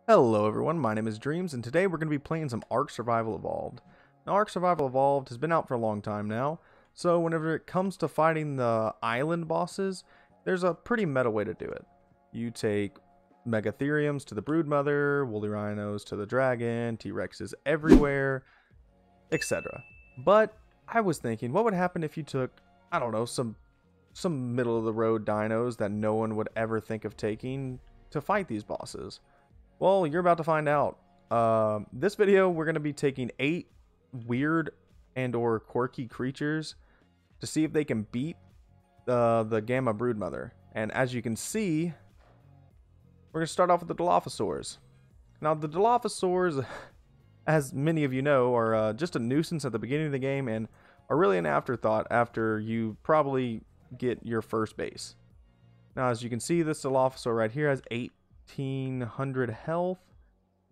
Hello everyone, my name is Dreams, and today we're going to be playing some Ark Survival Evolved. Now Ark Survival Evolved has been out for a long time now, so whenever it comes to fighting the island bosses, there's a pretty meta way to do it. You take Megatheriums to the BroodMother, Woolly Rhinos to the Dragon, T-Rexes everywhere, etc. But I was thinking, what would happen if you took, I don't know, some middle of the road dinos that no one would ever think of taking to fight these bosses? Well, you're about to find out. This video, we're going to be taking 8 weird and or quirky creatures to see if they can beat the Gamma BroodMother. And as you can see, we're going to start off with the Dilophosaurs. Now, the Dilophosaurs, as many of you know, are just a nuisance at the beginning of the game and are really an afterthought after you probably get your first base. Now, as you can see, this Dilophosaur right here has 1800 health,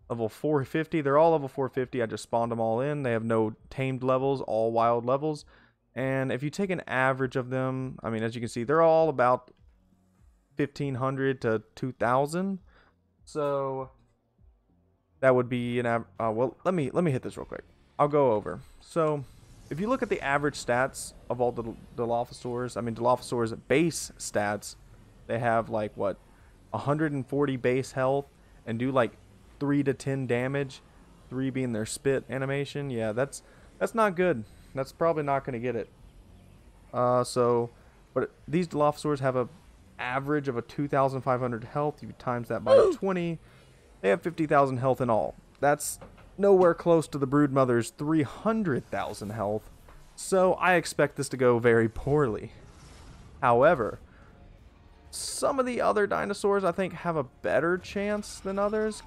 level 450. They're all level 450. I just spawned them all in. They have no tamed levels, all wild levels. And if you take an average of them, I mean, as you can see, they're all about 1500 to 2000. So that would be an well, let me hit this real quick. I'll go over. So if you look at the average stats of all the Dilophosaurs, I mean Dilophosaurs base stats, they have like what, 140 base health and do like 3 to 10 damage, 3 being their spit animation. Yeah, that's not good. That's probably not going to get it. But these Dilophosaurs have a average of a 2,500 health. You times that by 20, they have 50,000 health in all. That's nowhere close to the BroodMother's 300,000 health. So I expect this to go very poorly. However, some of the other dinosaurs I think have a better chance than others.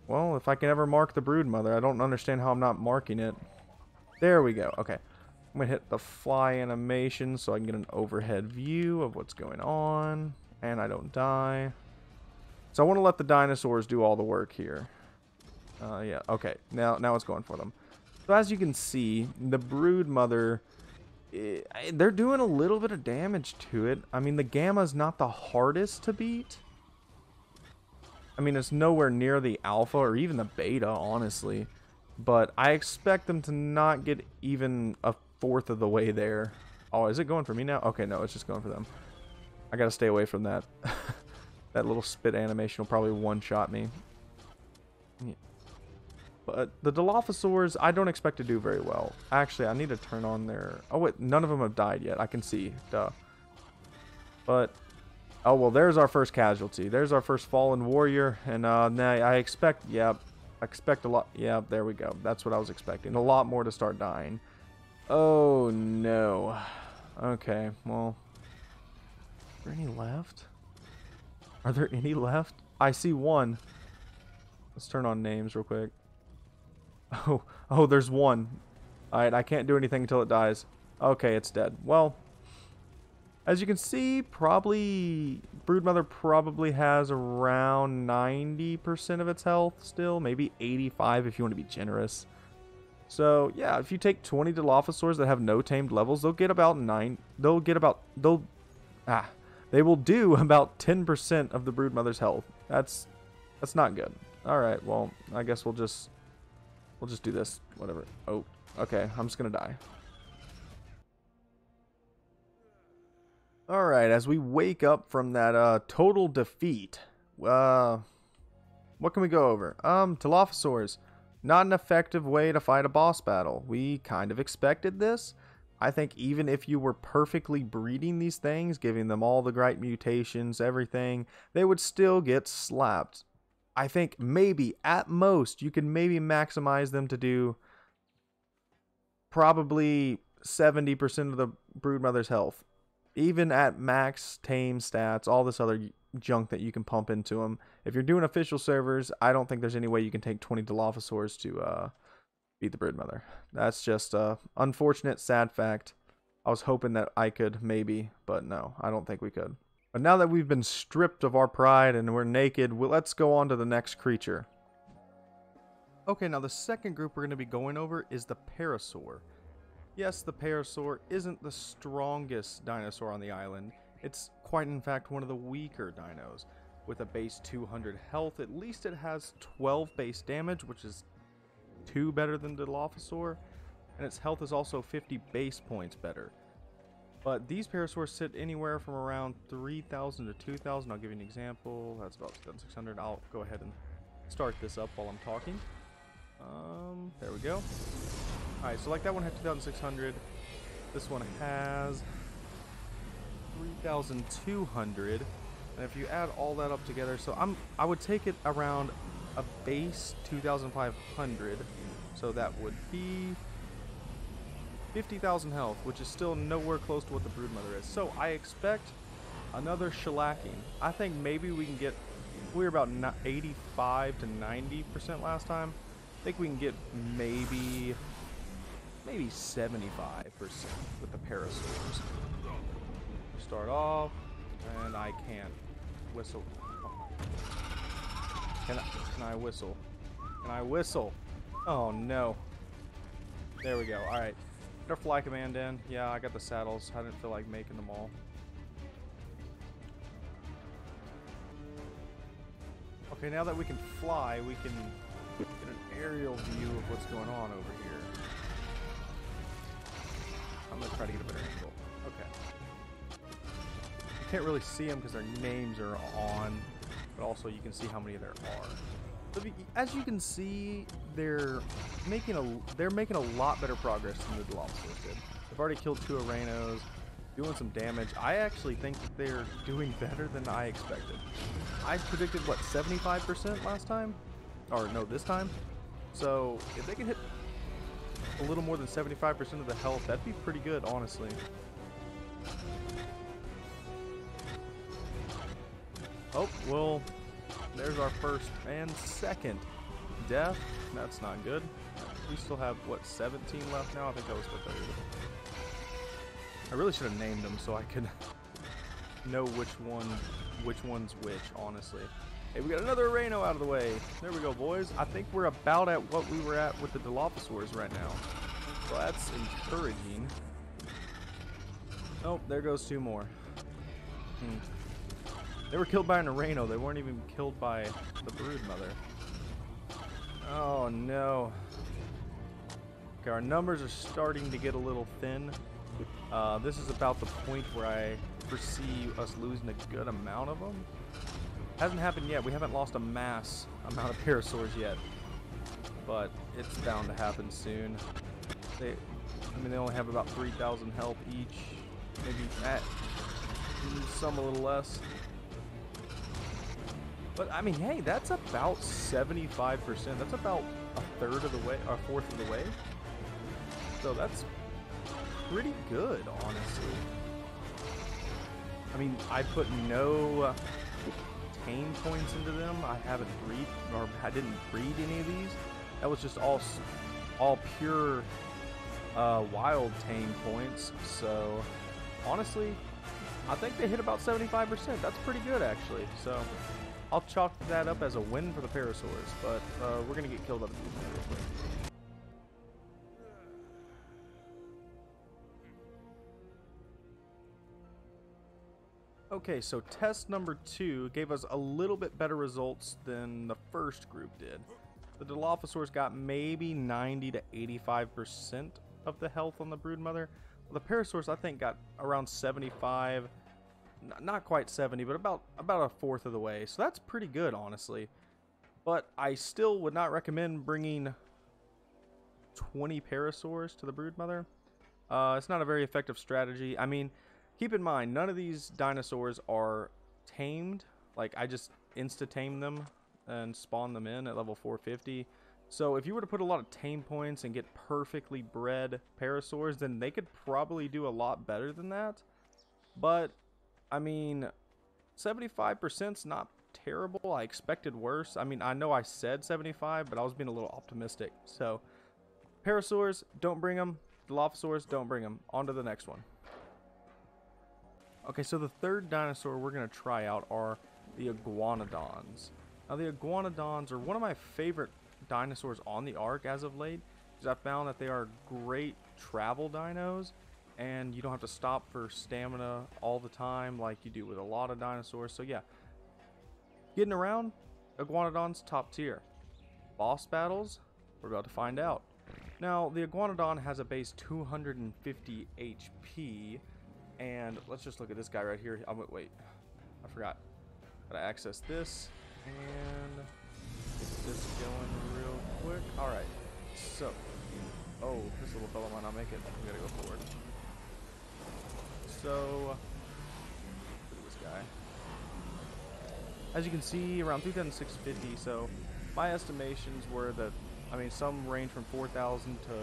Well, if I can ever mark the BroodMother, I don't understand how I'm not marking it. There we go. Okay. I'm going to hit the fly animation so I can get an overhead view of what's going on. And I don't die. So I want to let the dinosaurs do all the work here. Yeah, okay. Now it's going for them. So as you can see, the BroodMother, they're doing a little bit of damage to it. I mean, the Gamma's not the hardest to beat. I mean, it's nowhere near the Alpha or even the Beta, honestly. But I expect them to not get even a fourth of the way there. Oh, is it going for me now? Okay, no, it's just going for them. I gotta stay away from that. That little spit animation will probably one-shot me. Yeah. But the Dilophosaurs, I don't expect to do very well. Actually, I need to turn on their... Oh, wait, none of them have died yet. I can see. Duh. But... Oh, well, there's our first casualty. There's our first fallen warrior. And I expect... Yeah, I expect a lot... Yeah, there we go. That's what I was expecting. A lot more to start dying. Oh, no. Okay, well... Are there any left? Are there any left? I see one. Let's turn on names real quick. Oh, there's one. Alright, I can't do anything until it dies. Okay, it's dead. Well, as you can see, BroodMother probably has around 90% of its health still. Maybe 85 if you want to be generous. So, yeah, if you take 20 Dilophosaurs that have no tamed levels, they'll get about 9. They will do about 10% of the BroodMother's health. That's not good. Alright, well, I guess we'll just do this. Whatever. Oh, okay. I'm just going to die. Alright, as we wake up from that total defeat, what can we go over? Dilophosaurs. Not an effective way to fight a boss battle. We kind of expected this. I think even if you were perfectly breeding these things, giving them all the right mutations, everything, they would still get slapped. I think maybe, at most, you can maybe maximize them to do probably 70% of the BroodMother's health. Even at max tame stats, all this other junk that you can pump into them. If you're doing official servers, I don't think there's any way you can take 20 Dilophosaurs to beat the BroodMother. That's just a unfortunate, sad fact. I was hoping that I could maybe, but no, I don't think we could. But now that we've been stripped of our pride and we're naked, let's go on to the next creature. Okay, now the second group we're going to be going over is the Parasaur. Yes, the Parasaur isn't the strongest dinosaur on the island. It's quite in fact one of the weaker dinos, with a base 200 health. At least it has 12 base damage, which is 2 better than the Dilophosaur, and its health is also 50 base points better. But these Parasaurs sit anywhere from around 3,000 to 2,000. I'll give you an example. That's about 2,600. I'll go ahead and start this up while I'm talking. There we go. Alright, so like that one had 2,600. This one has 3,200. And if you add all that up together, so I would take it around a base 2,500. So that would be 50,000 health, which is still nowhere close to what the BroodMother is. So I expect another shellacking. I think maybe we can get, we were about 85 to 90% last time. I think we can get maybe 75% with the Parasaurs. Start off, and I can't whistle. Can I whistle? Can I whistle? Oh no. There we go. Alright. Get our fly command in. Yeah, I got the saddles. I didn't feel like making them all. Okay, now that we can fly, we can get an aerial view of what's going on over here. I'm going to try to get a better angle. Okay. You can't really see them because their names are on, but also you can see how many there are. So as you can see, they're making a lot better progress than the Dilophosaurs did. They've already killed 2 Aranos, doing some damage. I actually think that they're doing better than I expected. I predicted, what, 75% last time? Or no, this time? So if they can hit a little more than 75% of the health, that'd be pretty good, honestly. Oh, well, there's our first and second death. That's not good. We still have, what, 17 left now? I think that was the third. I really should have named them so I could know which one's which, honestly. Hey, we got another Arano out of the way. There we go, boys. I think we're about at what we were at with the Dilophosaurs right now. So that's encouraging. Oh, there goes 2 more. They were killed by an Arano. They weren't even killed by the BroodMother. Oh, no. Okay, our numbers are starting to get a little thin. This is about the point where I foresee us losing a good amount of them. Hasn't happened yet. We haven't lost a mass amount of Parasaurs yet. But it's bound to happen soon. They only have about 3,000 health each. Maybe some a little less. But, I mean, hey, that's about 75%. That's about a third of the way, or a fourth of the way. So that's pretty good, honestly. I mean, I put no tame points into them. I didn't breed any of these. That was just all pure wild tame points. So, honestly, I think they hit about 75%. That's pretty good, actually. So I'll chalk that up as a win for the Parasaurs, but we're going to get killed by the BroodMother real quick. Okay, so test number 2 gave us a little bit better results than the first group did. The Dilophosaurs got maybe 90 to 85% of the health on the BroodMother. Well, the Parasaurs, I think, got around 75, not quite 70, but about a fourth of the way. So that's pretty good, honestly. But I still would not recommend bringing 20 Parasaurs to the BroodMother. It's not a very effective strategy. I mean, keep in mind, none of these dinosaurs are tamed. Like, I just insta-tame them and spawn them in at level 450. So if you were to put a lot of tame points and get perfectly bred Parasaurs, then they could probably do a lot better than that. But, I mean, 75%'s not terrible. I expected worse. I mean, I know I said 75, but I was being a little optimistic. So, Parasaurs, don't bring them. Dilophosaurs, don't bring them. On to the next one. Okay, so the third dinosaur we're going to try out are the Iguanodons. Now, the Iguanodons are one of my favorite dinosaurs on the Ark as of late, because I found that they are great travel dinos, and you don't have to stop for stamina all the time like you do with a lot of dinosaurs. So yeah, Getting around, Iguanodon's top tier. Boss battles, we're about to find out. Now, the Iguanodon has a base 250 HP, and let's just look at this guy right here. Wait, I forgot. Gotta access this, and get this going real quick. Alright, so, oh, this little fella might not make it. We gotta go forward. So, look at this guy. As you can see, around 2,650, so my estimations were that, I mean, some range from 4,000 to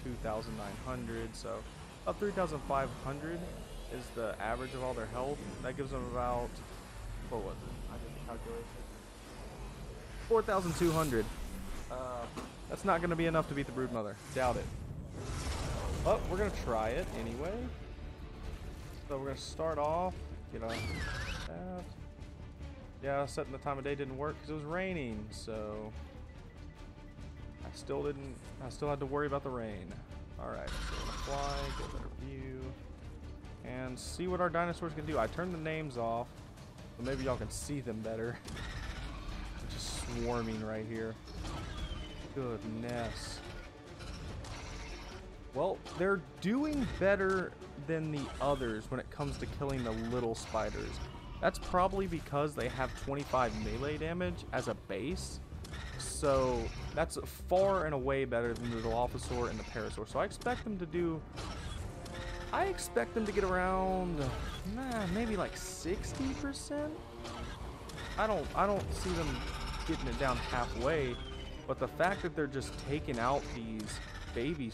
2,900, so about 3,500 is the average of all their health. That gives them about, what was it? I did the calculation. 4,200. That's not going to be enough to beat the BroodMother. Doubt it. But we're going to try it anyway. So we're going to start off, get on that. Yeah, setting the time of day didn't work because it was raining, so I still had to worry about the rain. Alright, so we're gonna fly, get a better view, and see what our dinosaurs can do. I turned the names off, so maybe y'all can see them better. They're just swarming right here. Goodness. Well, they're doing better than the others when it comes to killing the little spiders. That's probably because they have 25 melee damage as a base. So that's far and away better than the Dilophosaur and the Parasaur. So I expect them to do... I expect them to get around... maybe like 60%? I don't see them getting it down halfway. But the fact that they're just taking out these baby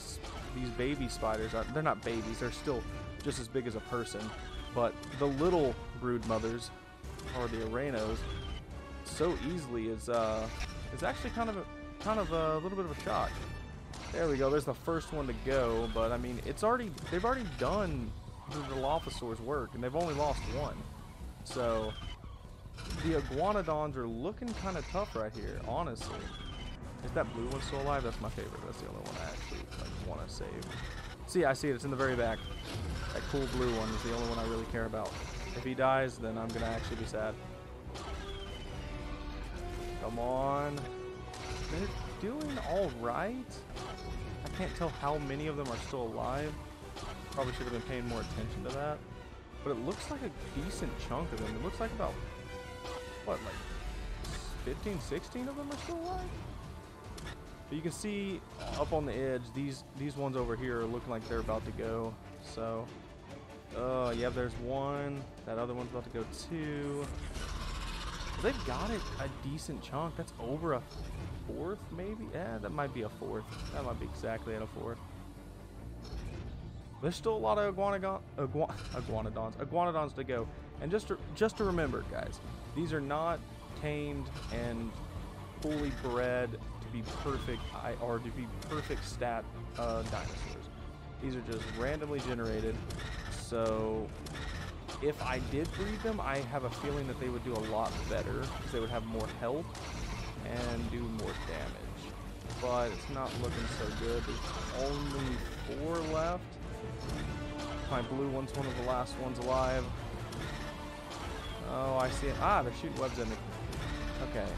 spiders... they're not babies, they're still just as big as a person. But the little BroodMothers, or the Aranos, so easily is actually kind of a little bit of a shock. There we go. There's the first one to go, but I mean, they've already done the Dilophosaur's work, and they've only lost one. So the Iguanodons are looking kind of tough right here, honestly. Is that blue one still alive? That's my favorite. That's the only one I actually want to save. See, I see it. It's in the very back. That cool blue one is the only one I really care about. If he dies, then I'm going to actually be sad. Come on. They're doing alright. I can't tell how many of them are still alive. Probably should have been paying more attention to that. But it looks like a decent chunk of them. It looks like about, what, like 15, 16 of them are still alive? But you can see up on the edge, these ones over here are looking like they're about to go. So, yeah, there's one. That other one's about to go too. They've got it a decent chunk. That's over a fourth, maybe? Yeah, that might be a fourth. That might be exactly at a fourth. There's still a lot of iguanodons to go. And just to remember, guys, these are not tamed and fully bred to be perfect or to be perfect stat dinosaurs. These are just randomly generated. So if I did breed them, I have a feeling that they would do a lot better because they would have more health and do more damage. But it's not looking so good. There's only 4 left. My blue one's one of the last ones alive. Oh, I see it. Ah, they're shooting webs at me. Okay.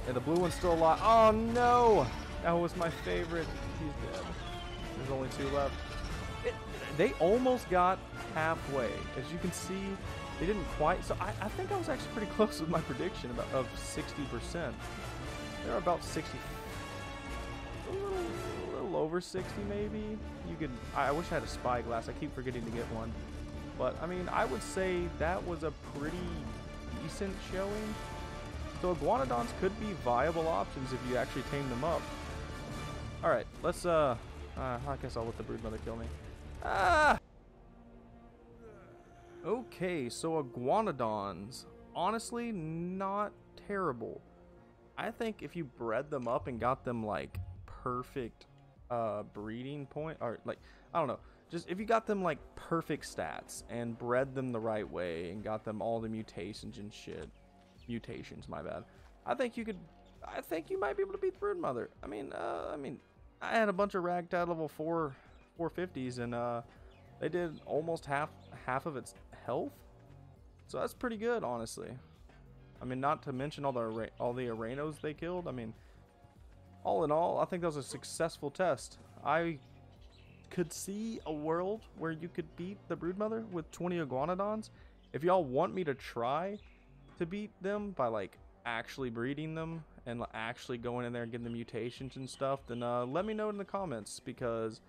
Yeah, the blue one's still alive. Oh, no! That was my favorite. He's dead. There's only 2 left. They almost got halfway. As you can see, they didn't quite. So I think I was actually pretty close with my prediction of 60%. They're about 60. A little over 60 maybe. You could. I wish I had a spyglass. I keep forgetting to get one. But I mean, I would say that was a pretty decent showing. So iguanodons could be viable options if you actually tame them up. All right, let's. I guess I'll let the BroodMother kill me. Ah! Okay, so iguanodons, honestly, not terrible. I think if you bred them up and got them like perfect breeding point, or like, I don't know, just if you got them like perfect stats and bred them the right way and got them all the mutations and shit, my bad. I think you might be able to beat the BroodMother. I mean, I had a bunch of ragtag level 450s and they did almost half of its health, so that's pretty good, honestly. I mean, not to mention all the Aranos they killed. I mean, all in all, I think that was a successful test. I could see a world where you could beat the Broodmother with 20 Iguanodons. If y'all want me to try to beat them by like actually breeding them and actually going in there and getting the mutations and stuff, then let me know in the comments, because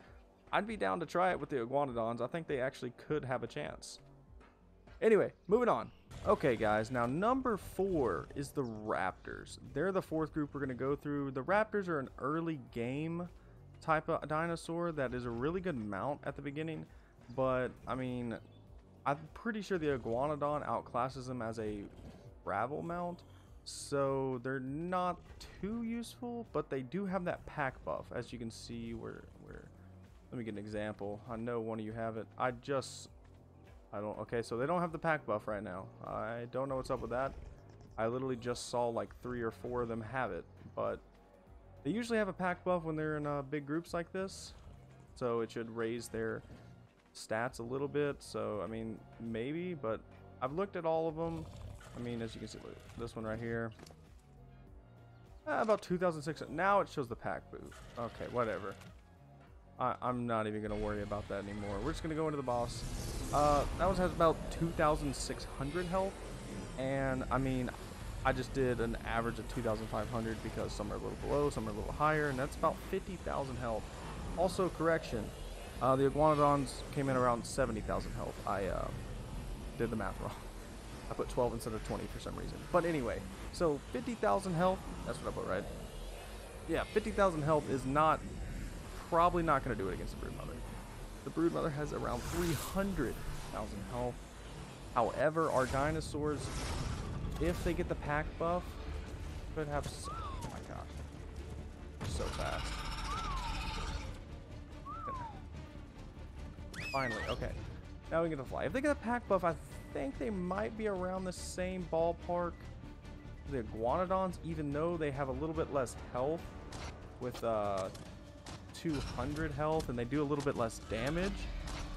I'd be down to try it with the Iguanodons. I think they actually could have a chance. Anyway, moving on. Okay guys, now number 4 is the Raptors. They're the 4th group we're going to go through. The Raptors are an early game type of dinosaur that is a really good mount at the beginning, but I mean, I'm pretty sure the Iguanodon outclasses them as a gravel mount, so they're not too useful, but they do have that pack buff, as you can see where let me get an example. I know one of you have it. Okay, so they don't have the pack buff right now. I don't know what's up with that. I literally just saw like 3 or 4 of them have it, but they usually have a pack buff when they're in big groups like this, so it should raise their stats a little bit. So I mean, maybe, but I've looked at all of them. I mean, as you can see, look, this one right here, about 2,600. Now it shows the pack boot. Okay, whatever. I'm not even gonna worry about that anymore. We're just gonna go into the boss. That one has about 2,600 health, and I mean, I just did an average of 2,500 because some are a little below, some are a little higher, and that's about 50,000 health. Also, correction, the Iguanodons came in around 70,000 health. I did the math wrong. I put 12 instead of 20 for some reason. But anyway, so 50,000 health, that's what I put, right? Yeah, 50,000 health is probably not going to do it against the Broodmother. The Broodmother has around 300,000 health. However, our dinosaurs, if they get the pack buff, could have... Oh my gosh. So fast. Finally, okay. Now we get to fly. If they get a pack buff, I think they might be around the same ballpark. The Iguanodons, even though they have a little bit less health with 200 health, and they do a little bit less damage.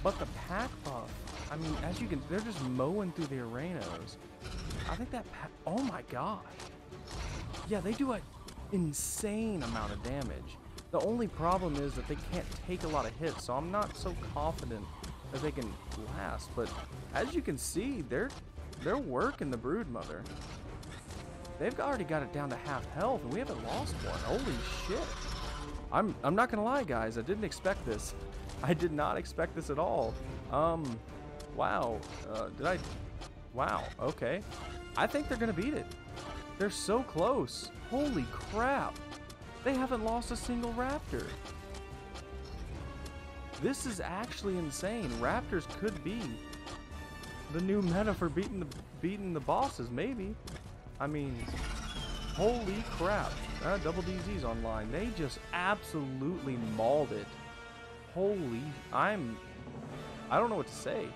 But the pack buff, I mean, as you can, they're just mowing through the Aranos. I think that oh my gosh. Yeah, they do an insane amount of damage. The only problem is that they can't take a lot of hits, so I'm not so confident that they can last. But as you can see, they're working the Broodmother. They've already got it down to half health, and we haven't lost one. Holy shit. I'm not gonna lie, guys, I didn't expect this. I did not expect this at all. Wow. Wow, okay. I think they're gonna beat it. They're so close. Holy crap. They haven't lost a single Raptor. This is actually insane. Raptors could be the new meta for beating the bosses, maybe. I mean, holy crap. Double DZ's online. They just absolutely mauled it. Holy, I don't know what to say.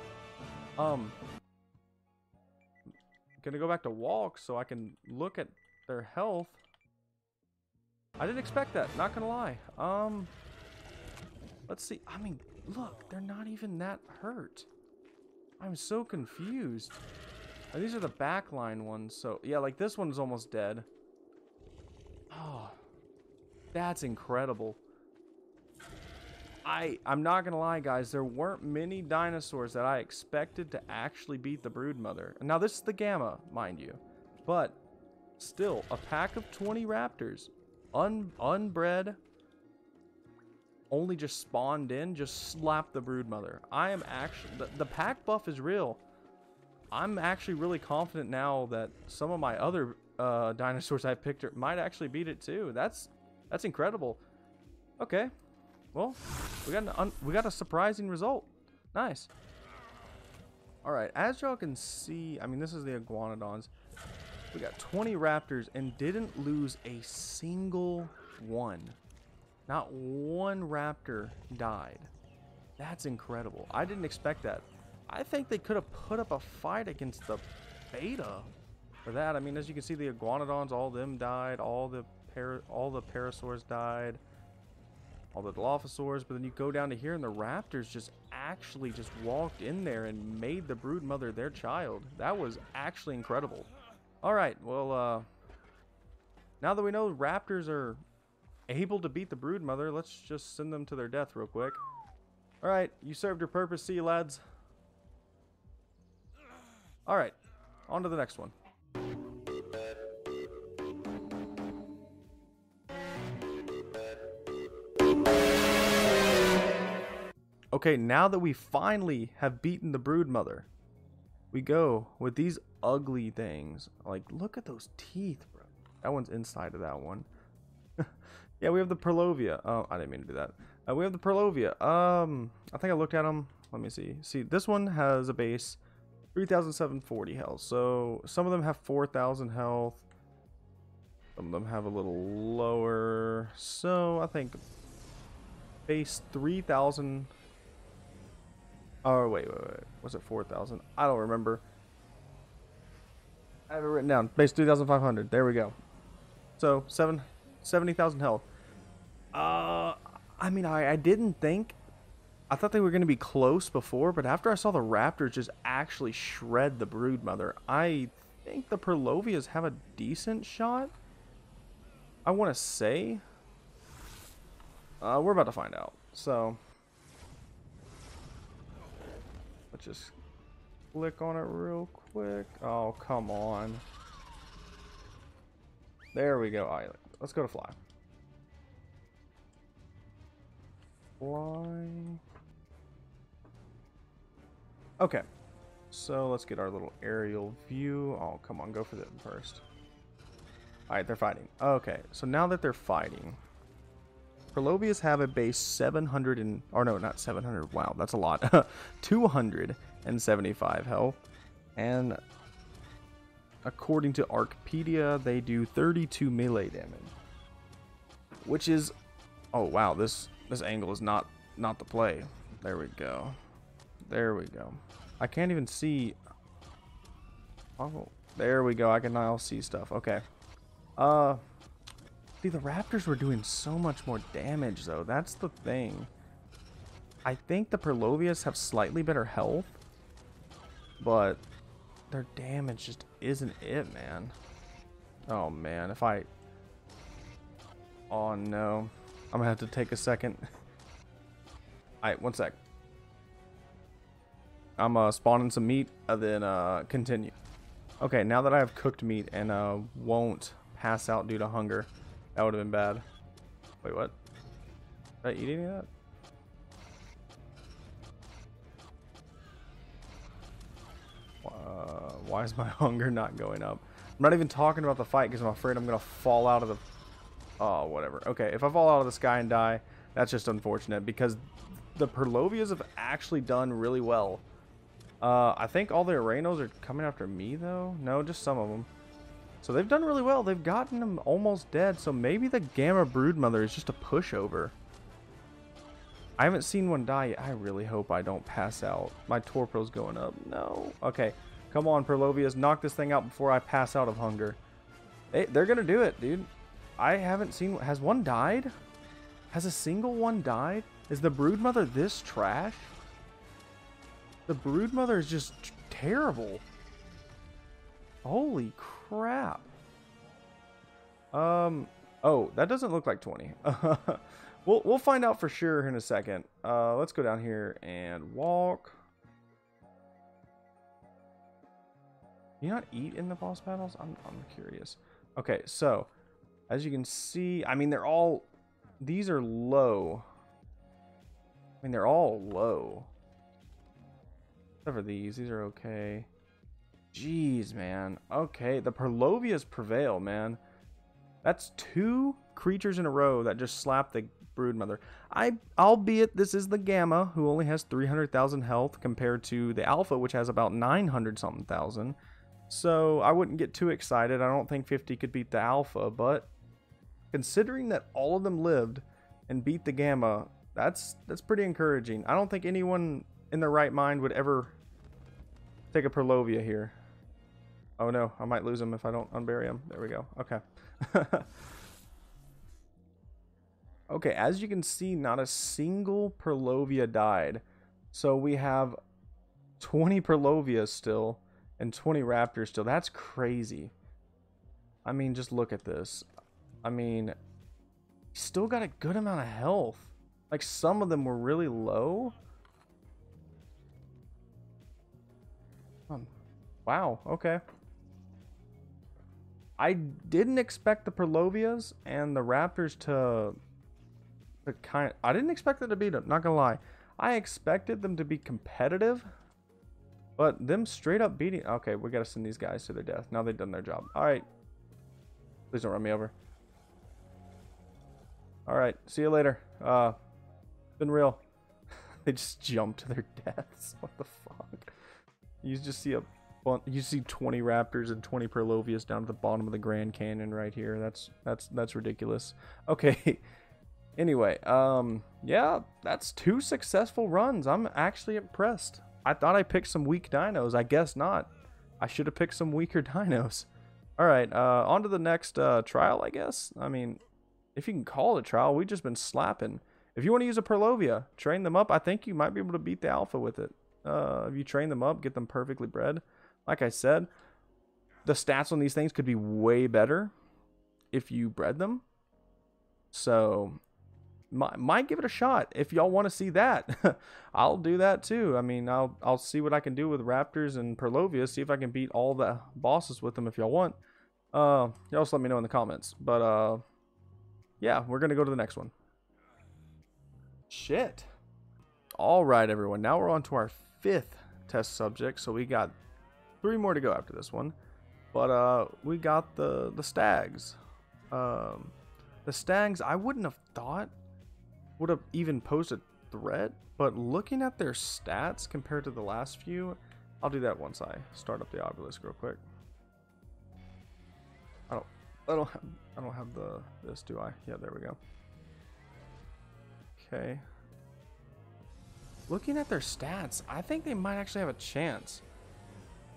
Gonna go back to walk so I can look at their health. I didn't expect that, not gonna lie. Let's see. I mean, look, they're not even that hurt. I'm so confused. And these are the backline ones, so yeah, like this one's almost dead. Oh, that's incredible. I'm not gonna lie, guys, there weren't many dinosaurs that I expected to actually beat the Broodmother. Now this is the Gamma, mind you, but still, a pack of 20 Raptors, unbred, only just spawned in, just slapped the Broodmother. I am actually, the pack buff is real. I'm actually really confident now that some of my other dinosaurs I picked might actually beat it too. That's incredible. Okay, well, we got a surprising result. Nice. All right, as y'all can see, I mean, this is the Iguanodons. We got 20 Raptors and didn't lose a single one. Not one Raptor died. That's incredible. I didn't expect that. I think they could have put up a fight against the beta for that. I mean, as you can see, the Iguanodons, all of them died. All the Parasaurs died. All the Dilophosaurs. But then you go down to here, and the Raptors just actually just walked in there and made the Broodmother their child. That was actually incredible. Alright, well, now that we know raptors are able to beat the BroodMother, let's just send them to their death real quick. Alright, you served your purpose. See you, lads. Alright, on to the next one. Okay, now that we finally have beaten the BroodMother, we go with these ugly things. Like, look at those teeth, bro. That one's inside of that one. Yeah, we have the Prolovia. Oh, I didn't mean to do that. We have the Prolovia. I think I looked at them. Let me see. See, this one has a base 3,740 health. So some of them have 4,000 health. Some of them have a little lower. So I think base 3,000. Oh, wait. Was it 4,000? I don't remember. I have it written down. Base 3,500. There we go. So 70,000 health. I mean, I didn't think. I thought they were going to be close before, but after I saw the Raptors just actually shred the BroodMother, I think the Prolovias have a decent shot. I want to say. We're about to find out. So let's just click on it real quick. Oh, come on. There we go. All right, let's go to fly. Fly. Okay. So let's get our little aerial view. Oh, come on. Go for them first. Alright, they're fighting. Okay. So now that they're fighting, Prolovias have a base 700 and... Or no, not 700. Wow, that's a lot. 275 health. And according to Arcpedia, they do 32 melee damage. Which is... Oh, wow. This angle is not the play. There we go. There we go. I can't even see... Oh, there we go. I can now see stuff. Okay. See, the Raptors were doing so much more damage, though. That's the thing. I think the Prolovias have slightly better health, but their damage just isn't it, man. Oh, man. If I... Oh, no. I'm gonna have to take a second. Alright, one sec. I'm spawning some meat, and then continue. Okay, now that I have cooked meat and won't pass out due to hunger. That would have been bad. Wait, what? Did I eat any of that? Why is my hunger not going up? I'm not even talking about the fight because I'm afraid I'm going to fall out of the... Oh, whatever. Okay, if I fall out of the sky and die, that's just unfortunate because the Prolovias have actually done really well. I think all the Aranos are coming after me, though. No, just some of them. So they've done really well. They've gotten them almost dead. So maybe the Gamma BroodMother is just a pushover. I haven't seen one die yet. I really hope I don't pass out. My torpo's going up. No. Okay. Come on, Prolovias. Knock this thing out before I pass out of hunger. They're going to do it, dude. I haven't seen... Has one died? Has a single one died? Is the BroodMother this trash? The BroodMother is just terrible. Holy crap. Oh, that doesn't look like 20. We'll find out for sure in a second. Let's go down here and walk. Do you not eat in the boss battles? I'm curious. Okay, so as you can see, I mean these are low. I mean they're all low. Except for these are okay. Jeez, man. Okay, the Prolovias prevail, man. That's 2 creatures in a row that just slapped the BroodMother. Albeit this is the Gamma, who only has 300,000 health compared to the Alpha, which has about 900-something thousand. So I wouldn't get too excited. I don't think 50 could beat the Alpha, but considering that all of them lived and beat the Gamma, that's pretty encouraging. I don't think anyone in their right mind would ever take a Prolovia here. Oh no, I might lose him if I don't unbury him. There we go. Okay. Okay, as you can see, not a single Prolovia died. So we have 20 Prolovias still and 20 Raptors still. That's crazy. I mean, just look at this. I mean, still got a good amount of health. Like, some of them were really low. Wow, okay. I didn't expect the Prolovias and the Raptors to I didn't expect them to beat them, not gonna lie. I expected them to be competitive, but them straight up beating... Okay, we gotta send these guys to their death. Now they've done their job. Alright. Please don't run me over. Alright, see you later. Been real. They just jumped to their deaths. What the fuck? You just see you see 20 Raptors and 20 Prolovias down at the bottom of the Grand Canyon right here. That's ridiculous. Okay. Anyway, yeah, that's 2 successful runs. I'm actually impressed. I thought I picked some weak dinos. I guess not. I should have picked some weaker dinos. Alright, on to the next trial, I guess. I mean, if you can call it a trial, we've just been slapping. If you want to use a Prolovia, train them up. I think you might be able to beat the alpha with it. If you train them up, get them perfectly bred. Like I said, the stats on these things could be way better if you bred them. So, might give it a shot. If y'all want to see that, I'll do that too. I mean, I'll see what I can do with Raptors and Prolovia. See if I can beat all the bosses with them if y'all want. Y'all just let me know in the comments. But, yeah, we're going to go to the next one. Shit. Alright, everyone. Now we're on to our 5th test subject. So we got 3 more to go after this one. But we got the stags. The stags, I wouldn't have thought would have even posed a threat. But looking at their stats compared to the last few, I'll do that once I start up the obelisk real quick. I don't have this, do I? Yeah, there we go. Okay. Looking at their stats, I think they might actually have a chance.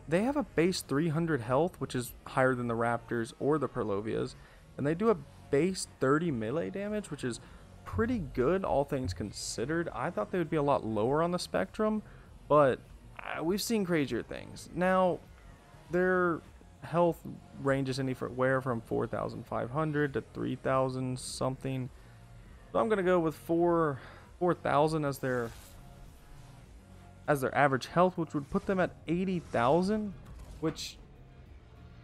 They have a base 300 health, which is higher than the Raptors or the Prolovias. And they do a base 30 melee damage, which is pretty good, all things considered. I thought they would be a lot lower on the spectrum, but we've seen crazier things. Now, their health ranges anywhere from 4,500 to 3,000 something. So I'm going to go with 4,000 as their average health, which would put them at 80,000, which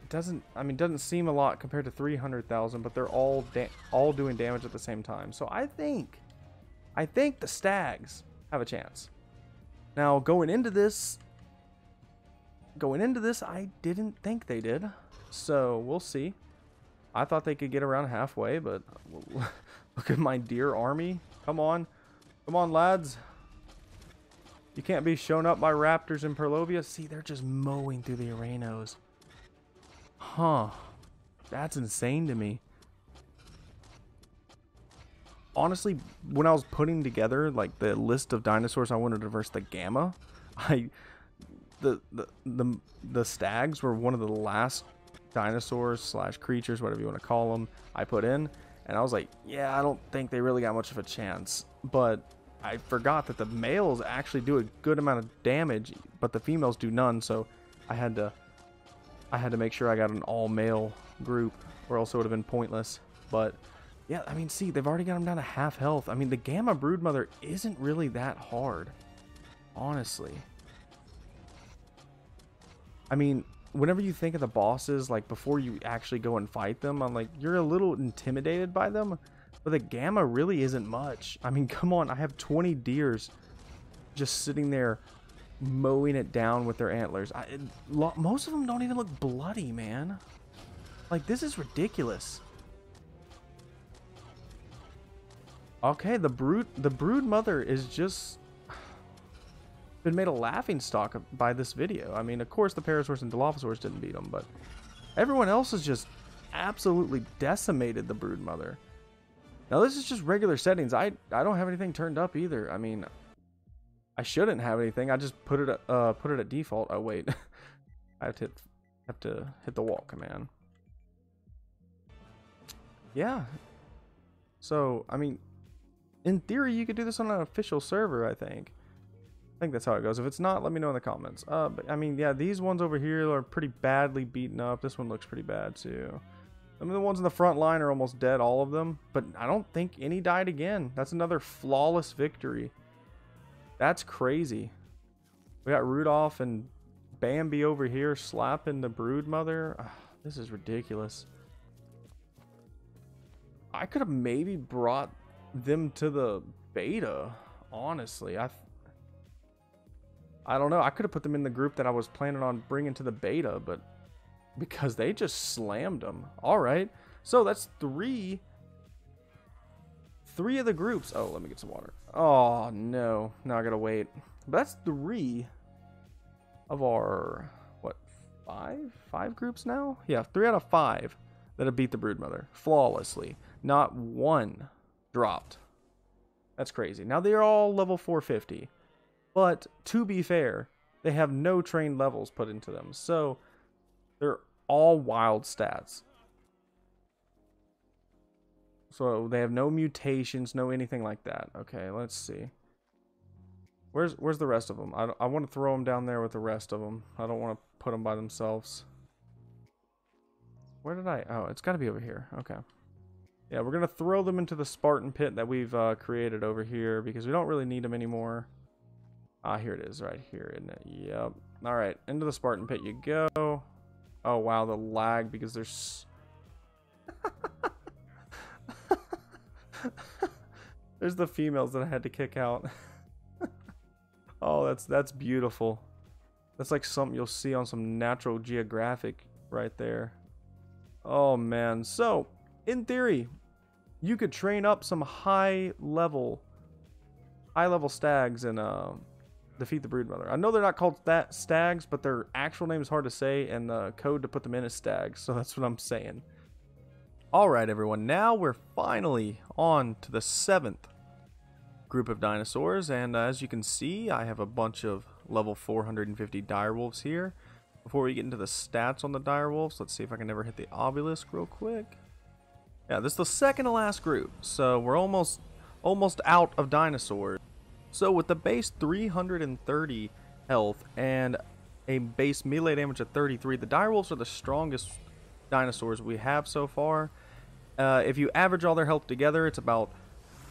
doesn't seem a lot compared to 300,000, but they're all doing damage at the same time. So I think the stags have a chance. Now going into this, I didn't think they did. So we'll see. I thought they could get around halfway, but look at my deer army. Come on, lads. You can't be shown up by Raptors and Prolovia. See, they're just mowing through the arenos. Huh. That's insane to me. Honestly, when I was putting together like the list of dinosaurs I wanted to verse the gamma, the stags were one of the last dinosaurs / creatures, whatever you want to call them, I put in. And I was like, yeah, I don't think they really got much of a chance. But I forgot that the males actually do a good amount of damage, but the females do none. So I had to make sure I got an all-male group, or else it would have been pointless. But yeah, I mean, see, they've already got them down to half health. I mean, the Gamma BroodMother isn't really that hard, honestly. I mean, whenever you think of the bosses, like before you actually go and fight them, I'm like, you're a little intimidated by them. But the Gamma really isn't much. I mean, come on, I have 20 deers just sitting there mowing it down with their antlers. Most of them don't even look bloody, man. Like, this is ridiculous. Okay, the BroodMother is just been made a laughingstock by this video. I mean, of course, the Parasaurs and Dilophosaurs didn't beat them, but everyone else has just absolutely decimated the BroodMother. Now, this is just regular settings. I don't have anything turned up either. I mean, I shouldn't have anything. I just put it at default. Oh wait, I have to hit the wall command. Yeah. So I mean, in theory, you could do this on an official server. I think that's how it goes. If it's not, let me know in the comments. But I mean, yeah, these ones over here are pretty badly beaten up. This one looks pretty bad too. I mean, the ones in the front line are almost dead, all of them. But I don't think any died again. That's another flawless victory. That's crazy. We got Rudolph and Bambi over here slapping the BroodMother. Ugh, this is ridiculous. I could have maybe brought them to the beta, honestly. I don't know. I could have put them in the group that I was planning on bringing to the beta, but because they just slammed them. All right. So that's three of the groups. Oh, let me get some water. Oh, no. Now I got to wait. But that's 3 of our, what, 5 groups now? Yeah, 3 out of 5 that have beat the BroodMother flawlessly. Not one dropped. That's crazy. Now they're all level 450. But to be fair, they have no trained levels put into them. So they're all wild stats. So they have no mutations, no anything like that. Okay, let's see. Where's the rest of them? I want to throw them down there with the rest of them. I don't want to put them by themselves. Where did I? Oh, it's got to be over here. Okay. Yeah, we're going to throw them into the Spartan pit that we've created over here because we don't really need them anymore. Ah, here it is right here, isn't it? Yep. All right, into the Spartan pit you go. Oh, wow, the lag because there's... There's the females that I had to kick out. Oh, that's beautiful. That's like something you'll see on some Natural Geographic right there. Oh man, so in theory, you could train up some high level stags and defeat the BroodMother. I know they're not called stags, but their actual name is hard to say, and the code to put them in is stags. So that's what I'm saying. All right, everyone. Now we're finally on to the 7th group of dinosaurs, and as you can see, I have a bunch of level 450 direwolves here. Before we get into the stats on the direwolves, let's see if I can ever hit the obelisk real quick. Yeah, this is the second to last group, so we're almost out of dinosaurs. So with the base 330 health and a base melee damage of 33, the direwolves are the strongest dinosaurs we have so far. If you average all their health together, it's about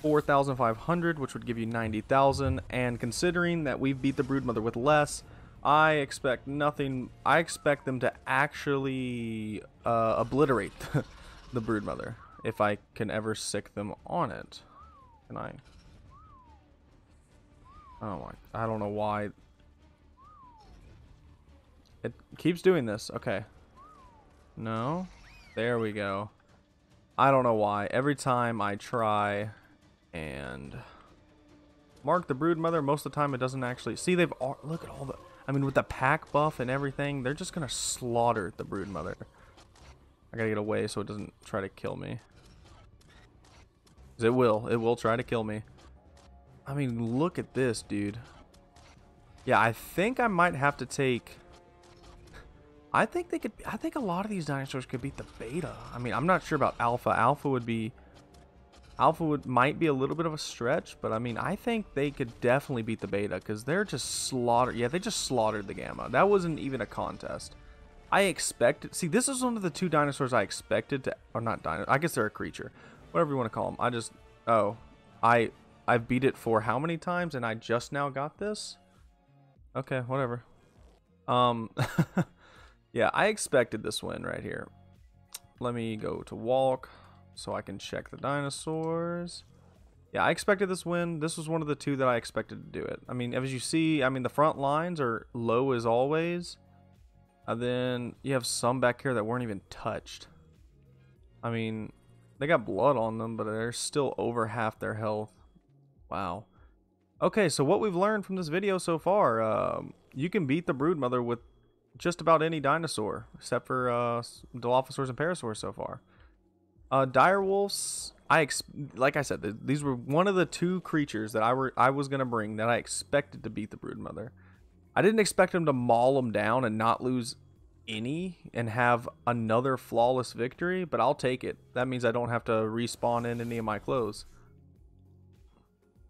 4,500, which would give you 90,000, and considering that we've beat the BroodMother with less, I expect nothing. I expect them to actually obliterate the BroodMother if I can ever sick them on it. Can I? Oh my! I don't know why it keeps doing this. Okay. No. There we go. I don't know why. Every time I try and mark the BroodMother, most of the time it doesn't actually... See, they've... Look at all the... I mean, with the pack buff and everything, they're just going to slaughter the BroodMother. I got to get away so it doesn't try to kill me. 'Cause it will. It will try to kill me. I mean, look at this, dude. Yeah, I think I might have to take... I think they could... I think a lot of these dinosaurs could beat the beta. I mean, I'm not sure about alpha. Alpha might be a little bit of a stretch, but I mean, I think they could definitely beat the beta because they're just slaughtered. Yeah, they just slaughtered the gamma. That wasn't even a contest. I expected... See, this is one of the 2 dinosaurs I expected to... Or not dinosaurs. I guess they're a creature. Whatever you want to call them. I just... Oh. I've beat it for how many times and I just now got this? Okay, whatever. Yeah, I expected this win right here. Let me go to walk so I can check the dinosaurs. Yeah, I expected this win. This was one of the 2 that I expected to do it. I mean, as you see, I mean, the front lines are low as always. And then you have some back here that weren't even touched. I mean, they got blood on them, but they're still over half their health. Wow. Okay, so what we've learned from this video so far, you can beat the BroodMother with just about any dinosaur, except for Dilophosaurs and Parasaurs so far. Direwolves, like I said, these were one of the 2 creatures that I was going to bring that I expected to beat the BroodMother. I didn't expect them to maul them down and not lose any and have another flawless victory, but I'll take it. That means I don't have to respawn in any of my clothes.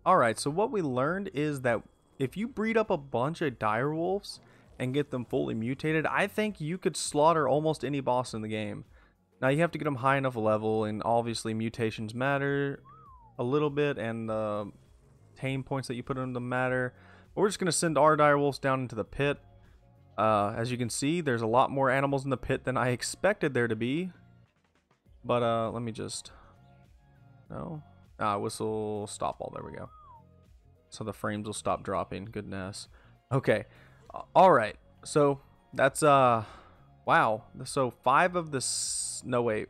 Alright, so what we learned is that if you breed up a bunch of direwolves and get them fully mutated, I think you could slaughter almost any boss in the game. Now you have to get them high enough level, and obviously mutations matter a little bit, and the tame points that you put in them matter. But we're just going to send our direwolves down into the pit. As you can see, there's a lot more animals in the pit than I expected there to be. But let me just... No? Whistle stop all. There we go. So the frames will stop dropping. Goodness. Okay. Alright. So that's... Wow. So 5 of the... No, wait.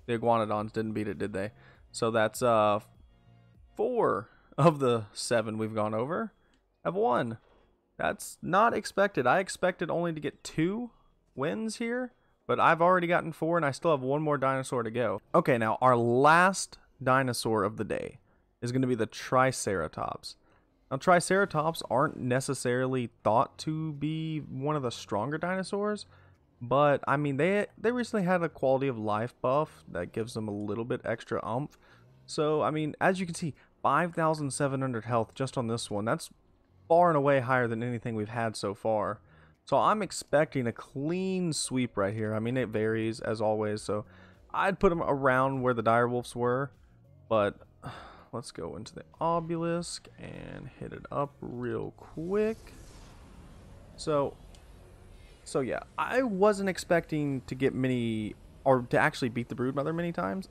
The Iguanodons didn't beat it, did they? So that's 4 of the 7 we've gone over have won. That's not expected. I expected only to get 2 wins here, but I've already gotten 4, and I still have 1 more dinosaur to go. Okay, now our last dinosaur of the day is going to be the Triceratops. Now, Triceratops aren't necessarily thought to be one of the stronger dinosaurs, but I mean, they recently had a quality of life buff that gives them a little bit extra oomph. So, I mean, as you can see, 5,700 health just on this one. That's far and away higher than anything we've had so far. So I'm expecting a clean sweep right here. I mean, it varies as always, so I'd put them around where the Direwolves were. But let's go into the obelisk and hit it up real quick. So yeah, I wasn't expecting to get many, or to actually beat the BroodMother many times.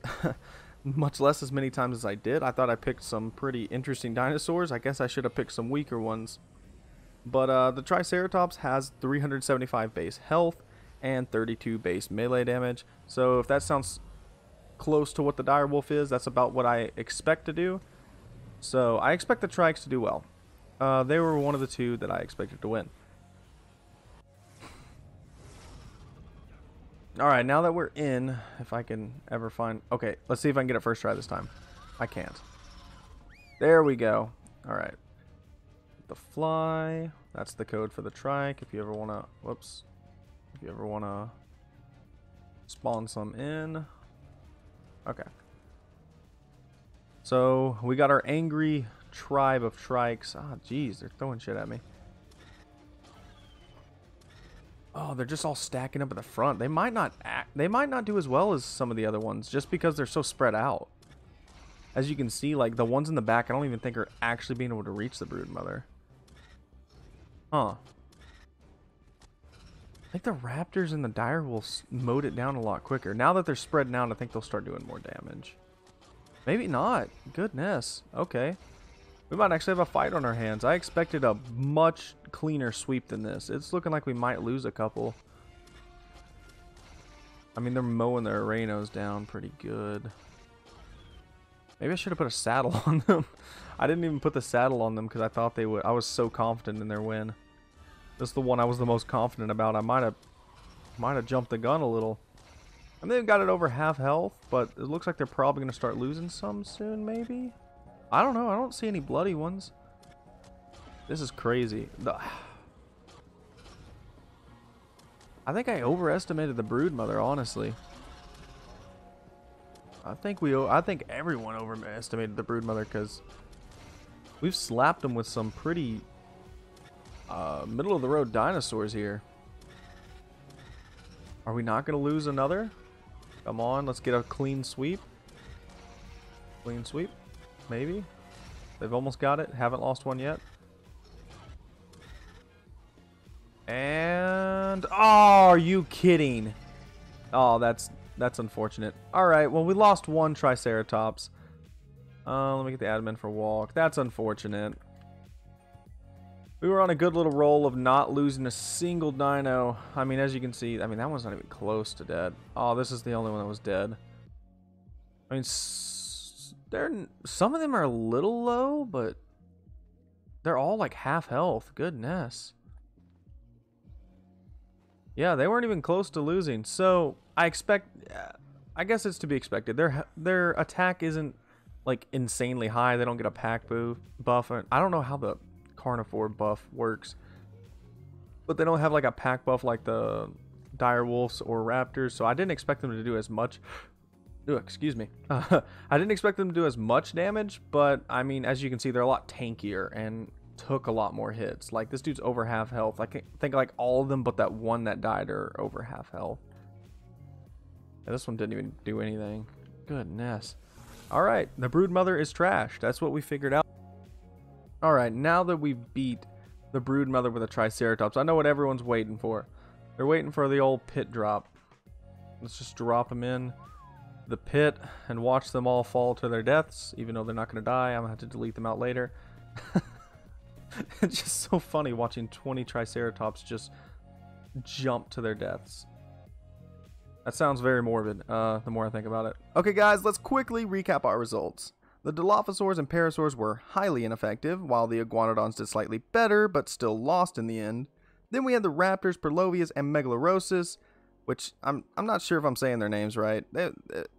Much less as many times as I did. I thought I picked some pretty interesting dinosaurs. I guess I should have picked some weaker ones. But the Triceratops has 375 base health and 32 base melee damage. So if that sounds close to what the Direwolf is, that's about what I expect to do. So I expect the Trikes to do well. They were one of the 2 that I expected to win. Alright, now that we're in, if I can ever find... Okay, let's see if I can get it first try this time. I can't. There we go. Alright. The fly. That's the code for the trike. If you ever want to... Whoops. If you ever want to spawn some in. Okay. So, we got our angry tribe of trikes. Ah, jeez, they're throwing shit at me. Oh, they're just all stacking up at the front. They might not do as well as some of the other ones just because they're so spread out. As you can see, like the ones in the back, I don't even think are actually being able to reach the BroodMother. Huh. I think the Raptors and the Direwolves mowed it down a lot quicker. Now that they're spreading out, I think they'll start doing more damage. Maybe not. Goodness. Okay. We might actually have a fight on our hands. I expected a much cleaner sweep than this. It's looking like we might lose a couple. I mean, they're mowing their Rhinos down pretty good. Maybe I should have put a saddle on them. I didn't even put the saddle on them because I thought they would. I was so confident in their win. This is the one I was the most confident about. I might have jumped the gun a little. I mean, they've got it over half health, but it looks like they're probably going to start losing some soon, maybe? I don't know. I don't see any bloody ones. This is crazy. I think I overestimated the BroodMother, honestly. I think everyone overestimated the BroodMother because we've slapped them with some pretty middle of the road dinosaurs here. Are we not going to lose another? Come on, let's get a clean sweep. Clean sweep. Maybe. They've almost got it. Haven't lost one yet. And... oh, are you kidding? Oh, that's unfortunate. Alright, well, we lost one Triceratops. Let me get the admin for walk. That's unfortunate. We were on a good little roll of not losing a single dino. I mean, as you can see, I mean, that one's not even close to dead. Oh, this is the only one that was dead. I mean, some of them are a little low, but they're all like half health. Goodness. Yeah, they weren't even close to losing. So I guess it's to be expected. Their attack isn't like insanely high. They don't get a pack buff. I don't know how the carnivore buff works, but they don't have like a pack buff like the Direwolves or Raptors. So I didn't expect them to do as much. Excuse me. I didn't expect them to do as much damage, but I mean, as you can see, they're a lot tankier and took a lot more hits. Like this dude's over half health. I think like all of them but that one that died are over half health. Yeah, this one didn't even do anything. Goodness. Alright, the BroodMother is trashed. That's what we figured out. Alright, now that we've beat the BroodMother with a Triceratops, I know what everyone's waiting for. They're waiting for the old pit drop. Let's just drop them in the pit and watch them all fall to their deaths, even though they're not going to die. I'm going to have to delete them out later. It's just so funny watching 20 Triceratops just jump to their deaths. That sounds very morbid, the more I think about it. Okay guys, let's quickly recap our results. The Dilophosaurs and Parasaurs were highly ineffective, while the Iguanodons did slightly better, but still lost in the end. Then we had the Raptors, Prolovias, and Megalorosis, which I'm not sure if I'm saying their names right.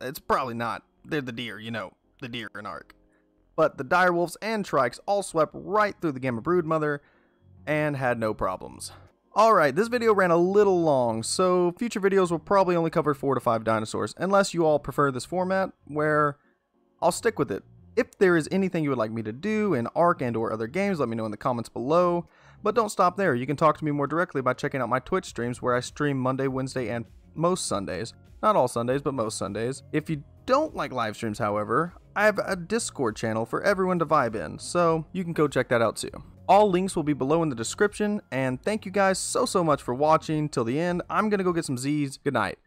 It's probably not. They're the deer, you know, the deer in Ark. But the Direwolves and Trikes all swept right through the Gamma BroodMother and had no problems. Alright, this video ran a little long, so future videos will probably only cover 4 to 5 dinosaurs, unless you all prefer this format, where I'll stick with it. If there is anything you would like me to do in Ark and or other games, let me know in the comments below. But don't stop there. You can talk to me more directly by checking out my Twitch streams, where I stream Monday, Wednesday, and most Sundays. Not all Sundays, but most Sundays. If you don't like live streams, however, I have a Discord channel for everyone to vibe in, so you can go check that out too. All links will be below in the description, and thank you guys so much for watching till the end. I'm gonna go get some Z's. Good night.